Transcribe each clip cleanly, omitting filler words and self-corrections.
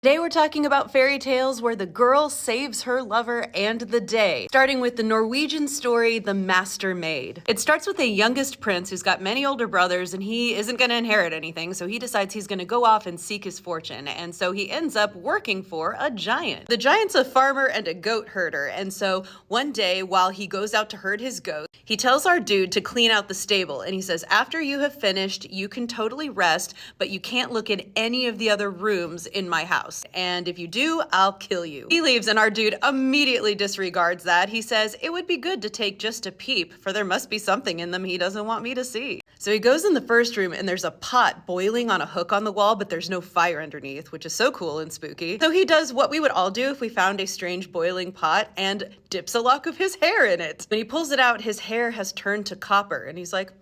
Today we're talking about fairy tales where the girl saves her lover and the day, starting with the Norwegian story, The Master Maid. It starts with a youngest prince who's got many older brothers and he isn't going to inherit anything, so he decides he's going to go off and seek his fortune, and so he ends up working for a giant. The giant's a farmer and a goat herder, and so one day while he goes out to herd his goat, he tells our dude to clean out the stable, and he says, after you have finished, you can totally rest, but you can't look at any of the other rooms in my house. And if you do, I'll kill you. He leaves and our dude immediately disregards that. He says, it would be good to take just a peep, for there must be something in them he doesn't want me to see. So he goes in the first room and there's a pot boiling on a hook on the wall, but there's no fire underneath, which is so cool and spooky. So he does what we would all do if we found a strange boiling pot and dips a lock of his hair in it. When he pulls it out, his hair has turned to copper and he's like,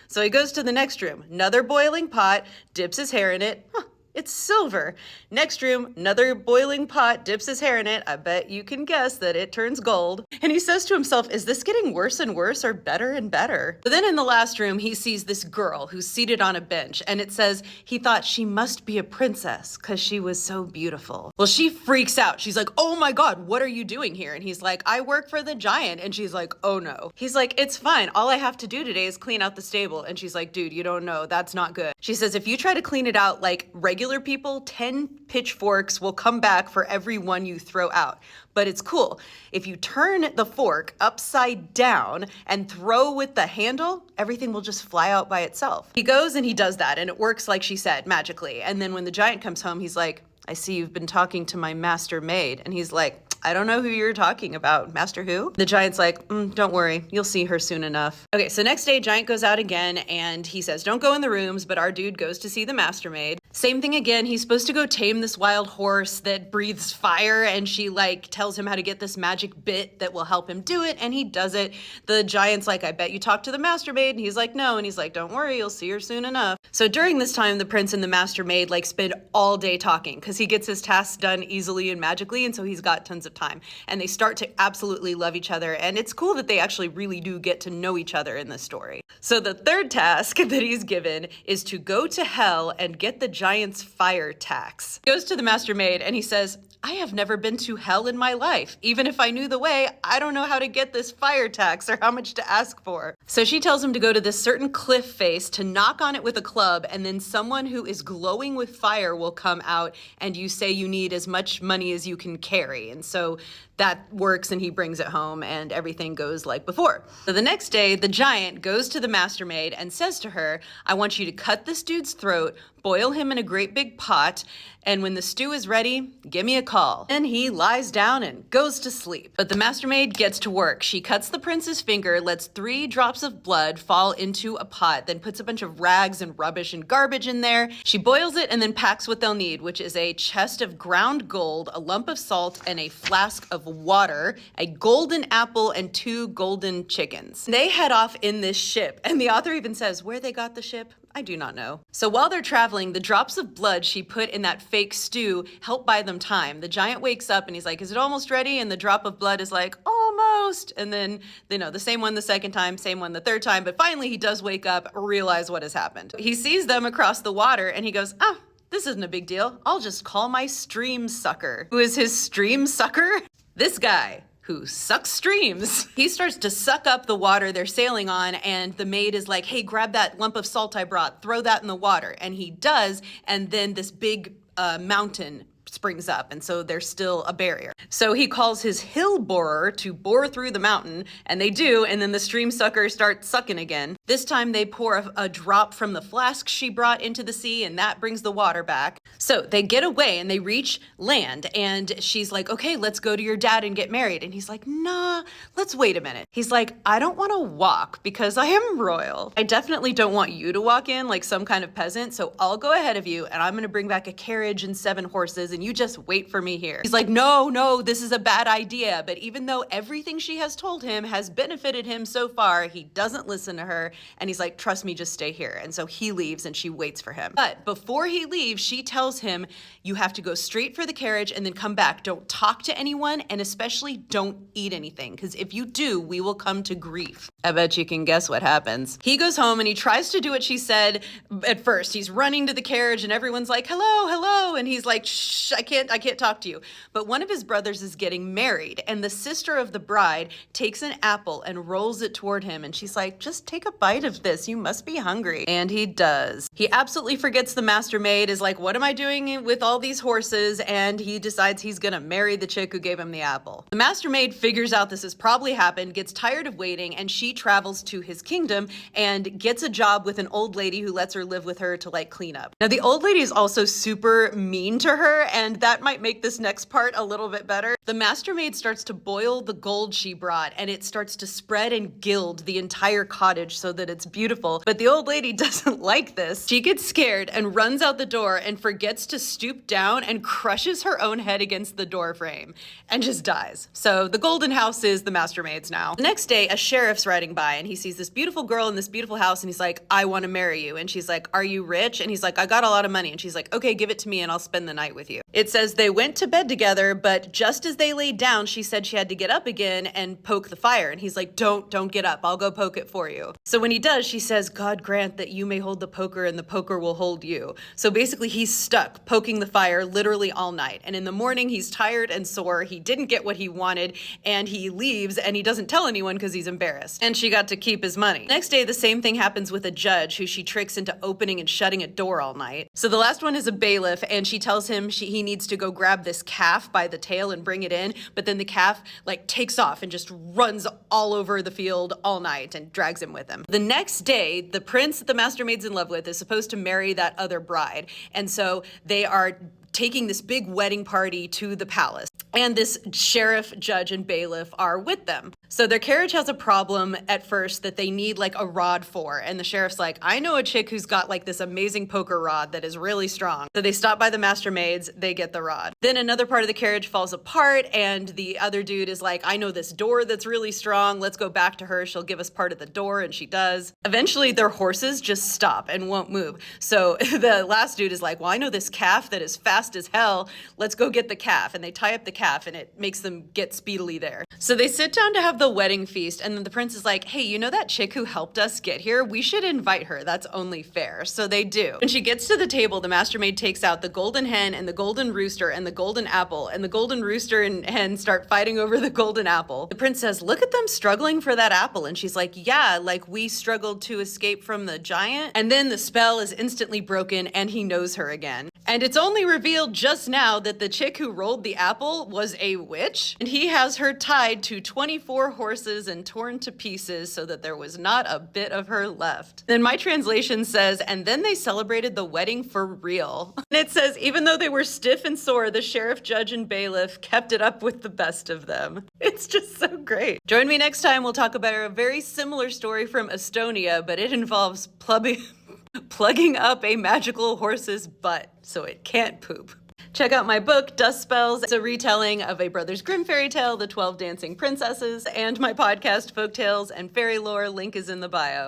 So he goes to the next room, another boiling pot, dips his hair in it. It's silver. Next room, another boiling pot, dips his hair in it. I bet you can guess that it turns gold. And he says to himself, is this getting worse and worse or better and better? But then in the last room, he sees this girl who's seated on a bench, and it says he thought she must be a princess because she was so beautiful. Well, she freaks out. She's like, oh my God, what are you doing here? And he's like, I work for the giant. And she's like, oh no. He's like, it's fine. All I have to do today is clean out the stable. And she's like, dude, you don't know. That's not good. She says, if you try to clean it out like regular people, 10 pitchforks will come back for every one you throw out. But it's cool. If you turn the fork upside down and throw with the handle, everything will just fly out by itself. He goes and he does that, and it works like she said, magically. And then when the giant comes home, he's like, I see you've been talking to my master maid. And he's like, I don't know who you're talking about. Master who? The giant's like, don't worry, you'll see her soon enough. Okay, so next day, Giant goes out again and he says, don't go in the rooms, but our dude goes to see the master maid. Same thing again, he's supposed to go tame this wild horse that breathes fire, and she tells him how to get this magic bit that will help him do it, and he does it. The giant's like, I bet you talked to the master maid, and he's like, no, and he's like, don't worry, you'll see her soon enough. So during this time, the prince and the master maid spend all day talking because he gets his tasks done easily and magically, and so he's got tons of time. And they start to absolutely love each other, and it's cool that they actually really do get to know each other in this story. So the third task that he's given is to go to hell and get the giant's fire tax. He goes to the master maid and he says, I have never been to hell in my life. Even if I knew the way, I don't know how to get this fire tax or how much to ask for. So she tells him to go to this certain cliff face, to knock on it with a club, and then someone who is glowing with fire will come out, and you say you need as much money as you can carry. And so that works, and he brings it home, and everything goes like before. So the next day, the giant goes to the master maid and says to her, I want you to cut this dude's throat, boil him in a great big pot, and when the stew is ready, give me a call. And he lies down and goes to sleep. But the master maid gets to work. She cuts the prince's finger, lets 3 drops of blood fall into a pot, then puts a bunch of rags and rubbish and garbage in there. She boils it and then packs what they'll need, which is a chest of ground gold, a lump of salt, and a flask of water, a golden apple, and 2 golden chickens. They head off in this ship, and the author even says where they got the ship, I do not know. So while they're traveling, the drops of blood she put in that fake stew help buy them time. The giant wakes up and he's like, is it almost ready? And the drop of blood is like, almost. And then, the same one the second time, same one the third time, but finally he does wake up, realize what has happened. He sees them across the water and he goes, this isn't a big deal. I'll just call my stream sucker. Who is his stream sucker? This guy who sucks streams. He starts to suck up the water they're sailing on, and the maid is like, hey, grab that lump of salt I brought, throw that in the water. And he does, and then this big mountain springs up, and so there's still a barrier. So he calls his hill borer to bore through the mountain, and they do, and then the stream suckers start sucking again. This time they pour a drop from the flask she brought into the sea, and that brings the water back. So they get away and they reach land, and she's like, okay, let's go to your dad and get married. And he's like, nah, let's wait a minute. He's like, I don't want to walk because I am royal. I definitely don't want you to walk in like some kind of peasant, so I'll go ahead of you, and I'm going to bring back a carriage and 7 horses, and you just wait for me here. He's like, no, this is a bad idea. But even though everything she has told him has benefited him so far, he doesn't listen to her, and he's like, trust me, just stay here. And so he leaves and she waits for him. But before he leaves, she tells him, you have to go straight for the carriage and then come back. Don't talk to anyone, and especially don't eat anything, because if you do, we will come to grief. I bet you can guess what happens. He goes home and he tries to do what she said. At first, he's running to the carriage and everyone's like, hello, hello. And he's like, shh, I can't talk to you. But one of his brothers is getting married, and the sister of the bride takes an apple and rolls it toward him. And she's like, just take a bite of this. You must be hungry. And he does. He absolutely forgets the Master Maid, is like, what am I doing with all these horses? And he decides he's gonna marry the chick who gave him the apple. The Master Maid figures out this has probably happened, gets tired of waiting, and she travels to his kingdom and gets a job with an old lady who lets her live with her to like clean up. Now the old lady is also super mean to her, and that might make this next part a little bit better. The Master Maid starts to boil the gold she brought, and it starts to spread and gild the entire cottage so that it's beautiful. But the old lady doesn't like this. She gets scared and runs out the door and forgets to stoop down and crushes her own head against the door frame and just dies. So the golden house is the Master Maid's now. The next day, a sheriff's riding by and he sees this beautiful girl in this beautiful house and he's like, I want to marry you. And she's like, are you rich? And he's like, I got a lot of money. And she's like, okay, give it to me and I'll spend the night with you. It says they went to bed together, but just as they laid down, she said she had to get up again and poke the fire. And he's like, don't get up. I'll go poke it for you. So when he does, she says, God grant that you may hold the poker and the poker will hold you. So basically he's stuck poking the fire literally all night. And in the morning, he's tired and sore. He didn't get what he wanted and he leaves and he doesn't tell anyone because he's embarrassed. And she got to keep his money. Next day, the same thing happens with a judge who she tricks into opening and shutting a door all night. So the last one is a bailiff and she tells him he needs to go grab this calf by the tail and bring it in. But then the calf like takes off and just runs all over the field all night and drags him with him. The next day, the prince that the Master Maid's in love with is supposed to marry that other bride. And so they are taking this big wedding party to the palace. And this sheriff, judge, and bailiff are with them. So their carriage has a problem at first that they need like a rod for. And the sheriff's like, I know a chick who's got like this amazing poker rod that is really strong. So they stop by the Master Maids, they get the rod. Then another part of the carriage falls apart and the other dude is like, I know this door that's really strong. Let's go back to her. She'll give us part of the door, and she does. Eventually their horses just stop and won't move. So the last dude is like, well, I know this calf that is fast as hell. Let's go get the calf. And they tie up the calf and it makes them get speedily there. So they sit down to have the wedding feast, and then the prince is like, hey, you know that chick who helped us get here? We should invite her. That's only fair. So they do. When she gets to the table, the Master Maid takes out the golden hen and the golden rooster and the golden apple, and the golden rooster and hen start fighting over the golden apple. The prince says, look at them struggling for that apple. And she's like, yeah, like we struggled to escape from the giant. And then the spell is instantly broken and he knows her again. And it's only revealed just now that the chick who rolled the apple was a witch, and he has her tied to 24 horses and torn to pieces so that there was not a bit of her left. Then my translation says, and then they celebrated the wedding for real. And it says, even though they were stiff and sore, the sheriff, judge, and bailiff kept it up with the best of them. It's just so great. Join me next time. We'll talk about a very similar story from Estonia, but it involves plugging up a magical horse's butt so it can't poop. Check out my book, Dust Spells. It's a retelling of a Brothers Grimm fairy tale, The 12 Dancing Princesses, and my podcast, Folk Tales and Fairy Lore. Link is in the bio.